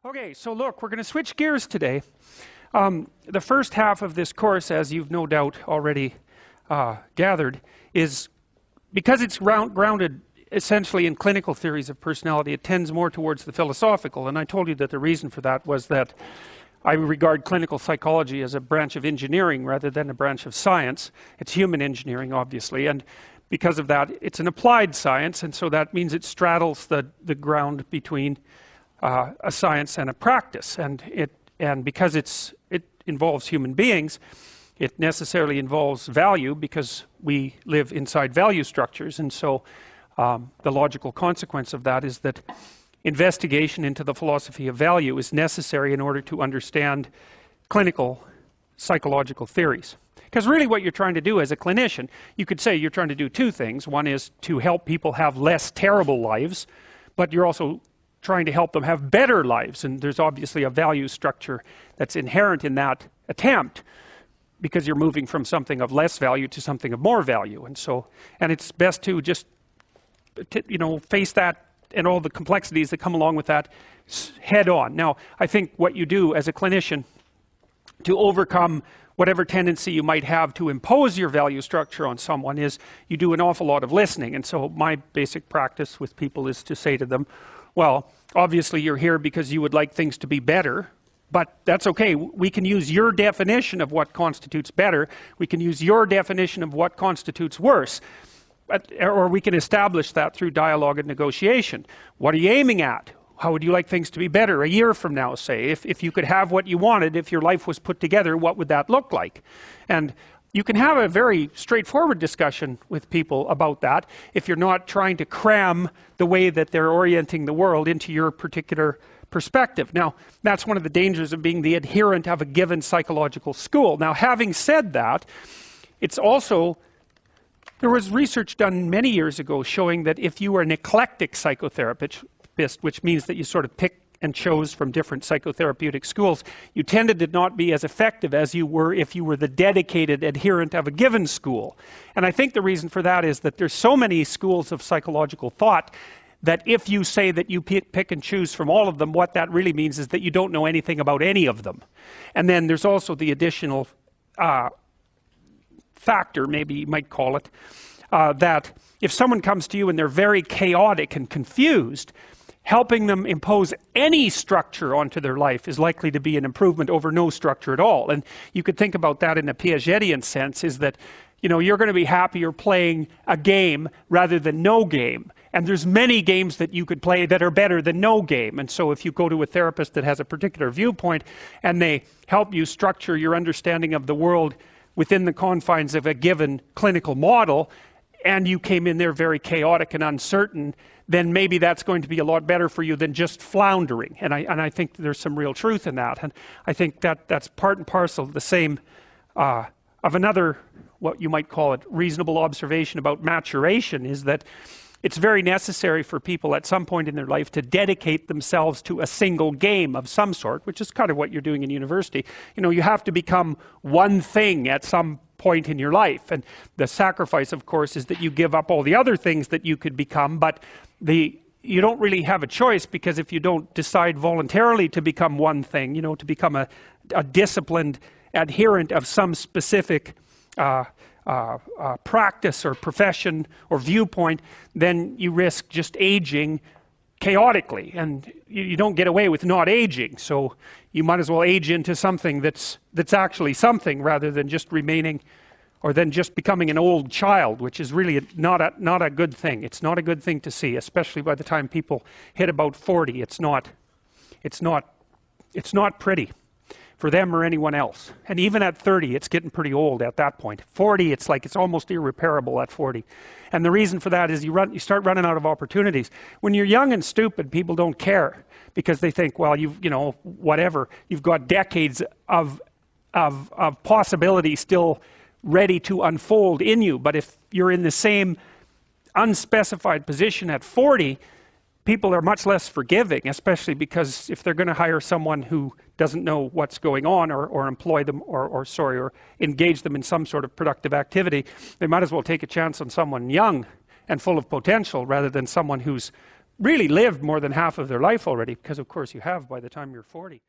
Okay, so look, we're going to switch gears today. The first half of this course, as you've no doubt already gathered, is because it's grounded essentially in clinical theories of personality, it tends more towards the philosophical. And I told you that the reason for that was that I regard clinical psychology as a branch of engineering rather than a branch of science. It's human engineering, obviously, and because of that, it's an applied science, and so that means it straddles the ground between a science and a practice, and because it involves human beings, it necessarily involves value because we live inside value structures, and so the logical consequence of that is that investigation into the philosophy of value is necessary in order to understand clinical psychological theories. Because really what you're trying to do as a clinician, you could say you're trying to do two things. One is to help people have less terrible lives, but you're also trying to help them have better lives, and there's obviously a value structure that's inherent in that attempt because you're moving from something of less value to something of more value, and it's best to just face that and all the complexities that come along with that head on. Now, I think what you do as a clinician to overcome whatever tendency you might have to impose your value structure on someone is you do an awful lot of listening, and so my basic practice with people is to say to them, well, obviously you're here because you would like things to be better, but that's okay. We can use your definition of what constitutes better. We can use your definition of what constitutes worse. Or we can establish that through dialogue and negotiation. What are you aiming at? How would you like things to be better a year from now, say? If you could have what you wanted, if your life was put together, what would that look like? And you can have a very straightforward discussion with people about that if you're not trying to cram the way that they're orienting the world into your particular perspective. Now, that's one of the dangers of being the adherent of a given psychological school. Now, having said that, it's also, there was research done many years ago showing that if you were an eclectic psychotherapist, which means that you sort of pick and chose from different psychotherapeutic schools, you tended to not be as effective as you were if you were the dedicated adherent of a given school. And I think the reason for that is that there's so many schools of psychological thought that if you say that you pick and choose from all of them, what that really means is that you don't know anything about any of them. And then there's also the additional factor, maybe you might call it, that if someone comes to you and they're very chaotic and confused, helping them impose any structure onto their life is likely to be an improvement over no structure at all. And you could think about that in a Piagetian sense, is that you're going to be happier playing a game rather than no game. And there's many games that you could play that are better than no game. And so if you go to a therapist that has a particular viewpoint and they help you structure your understanding of the world within the confines of a given clinical model, and you came in there very chaotic and uncertain, then maybe that's going to be a lot better for you than just floundering. And I think there's some real truth in that. And I think that's part and parcel the same of another, what you might call it, reasonable observation about maturation, is that it's very necessary for people at some point in their life to dedicate themselves to a single game of some sort, which is kind of what you're doing in university. You have to become one thing at some point in your life. And the sacrifice, of course, is that you give up all the other things that you could become, but you don't really have a choice, because if you don't decide voluntarily to become one thing, to become a disciplined adherent of some specific practice or profession or viewpoint, then you risk just aging chaotically, and you don't get away with not aging. So you might as well age into something that's actually something, rather than just remaining, or then just becoming an old child, which is really not a good thing. It's not a good thing to see, especially by the time people hit about 40. It's not pretty for them or anyone else. And even at 30, it's getting pretty old at that point. 40, it's almost irreparable at 40. And the reason for that is you start running out of opportunities. When you're young and stupid, people don't care, because they think, well, whatever. You've got decades of possibility still ready to unfold in you. But if you're in the same unspecified position at 40, people are much less forgiving, especially because if they're going to hire someone who doesn't know what's going on, or employ them, or engage them in some sort of productive activity, they might as well take a chance on someone young and full of potential rather than someone who's really lived more than half of their life already, because of course you have by the time you're 40.